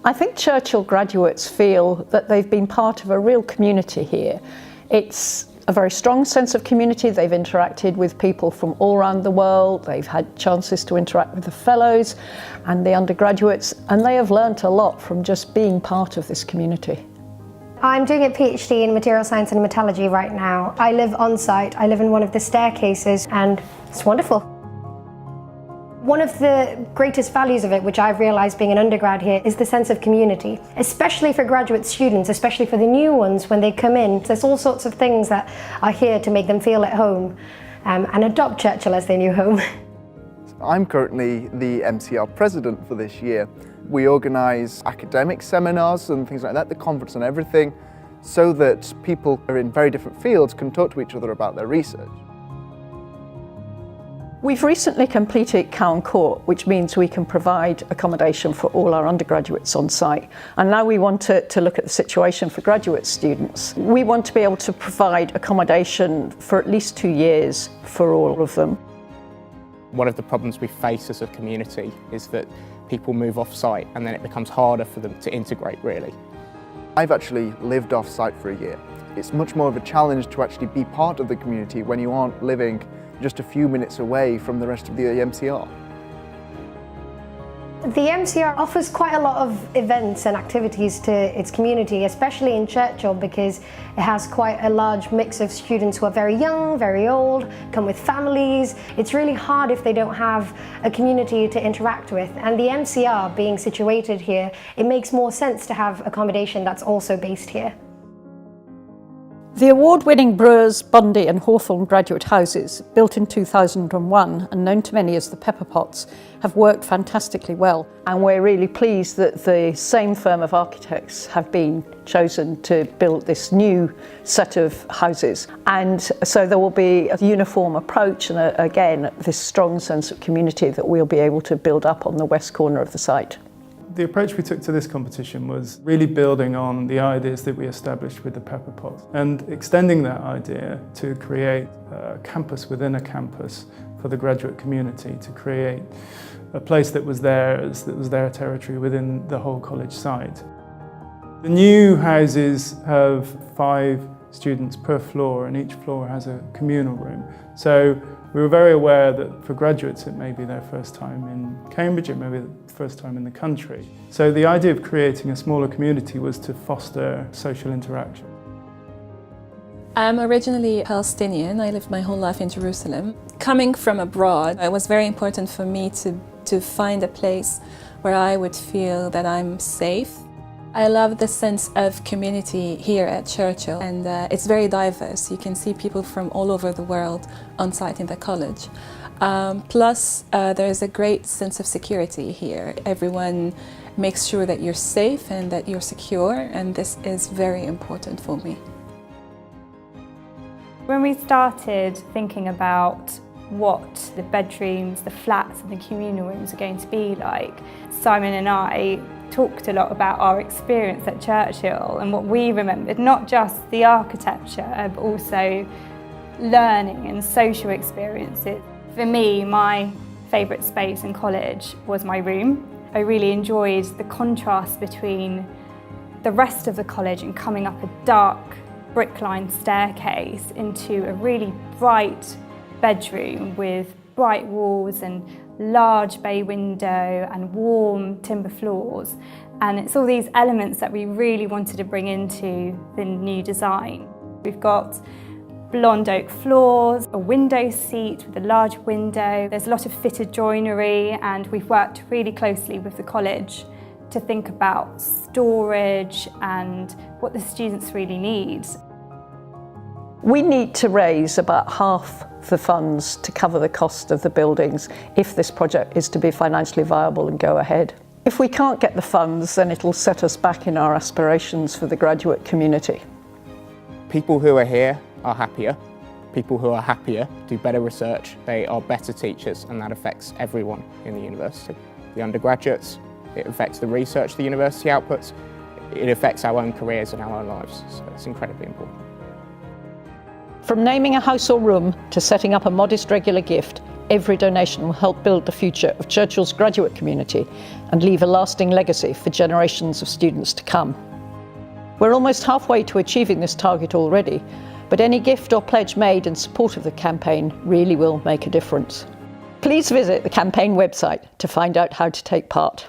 I think Churchill graduates feel that they've been part of a real community here. It's a very strong sense of community. They've interacted with people from all around the world. They've had chances to interact with the fellows and the undergraduates, and they have learnt a lot from just being part of this community. I'm doing a PhD in material science and metallurgy right now. I live on site. I live in one of the staircases, and it's wonderful. One of the greatest values of it, which I've realised being an undergrad here, is the sense of community, especially for graduate students, especially for the new ones when they come in. There's all sorts of things that are here to make them feel at home and adopt Churchill as their new home. I'm currently the MCR president for this year. We organise academic seminars and things like that, the conference and everything, so that people who are in very different fields can talk to each other about their research. We've recently completed Cowan Court, which means we can provide accommodation for all our undergraduates on site. And now we want to look at the situation for graduate students. We want to be able to provide accommodation for at least 2 years for all of them. One of the problems we face as a community is that people move off site and then it becomes harder for them to integrate, really. I've actually lived off site for a year. It's much more of a challenge to actually be part of the community when you aren't living just a few minutes away from the rest of the MCR. The MCR offers quite a lot of events and activities to its community, especially in Churchill, because it has quite a large mix of students who are very young, very old, come with families. It's really hard if they don't have a community to interact with. And the MCR being situated here, it makes more sense to have accommodation that's also based here. The award-winning Brewers, Bundy and Hawthorne graduate houses, built in 2001 and known to many as the Pepper Pots, have worked fantastically well. And we're really pleased that the same firm of architects have been chosen to build this new set of houses. And so there will be a uniform approach and again, this strong sense of community that we'll be able to build up on the west corner of the site. The approach we took to this competition was really building on the ideas that we established with the Pepper Pots and extending that idea to create a campus within a campus for the graduate community, to create a place that was theirs, that was their territory within the whole college site. The new houses have 5 students per floor, and each floor has a communal room. So we were very aware that for graduates it may be their first time in Cambridge, it may be the first time in the country. So the idea of creating a smaller community was to foster social interaction. I'm originally Palestinian. I lived my whole life in Jerusalem. Coming from abroad, it was very important for me to find a place where I would feel that I'm safe. I love the sense of community here at Churchill, and it's very diverse. You can see people from all over the world on site in the college. Plus, there's a great sense of security here. Everyone makes sure that you're safe and that you're secure, and this is very important for me. When we started thinking about what the bedrooms, the flats and the communal rooms are going to be like, Simon and I talked a lot about our experience at Churchill and what we remembered, not just the architecture, but also learning and social experiences. For me, my favourite space in college was my room. I really enjoyed the contrast between the rest of the college and coming up a dark brick-lined staircase into a really bright bedroom with bright walls and large bay window and warm timber floors. And it's all these elements that we really wanted to bring into the new design. We've got blonde oak floors, a window seat with a large window. There's a lot of fitted joinery, and we've worked really closely with the college to think about storage and what the students really need. We need to raise about half the funds to cover the cost of the buildings if this project is to be financially viable and go ahead. If we can't get the funds, then it'll set us back in our aspirations for the graduate community. People who are here are happier. People who are happier do better research, they are better teachers, and that affects everyone in the university. The undergraduates, it affects the research the university outputs, it affects our own careers and our own lives, so it's incredibly important. From naming a house or room to setting up a modest regular gift, Every donation will help build the future of Churchill's graduate community and leave a lasting legacy for generations of students to come. We're almost halfway to achieving this target already, but any gift or pledge made in support of the campaign really will make a difference. Please visit the campaign website to find out how to take part.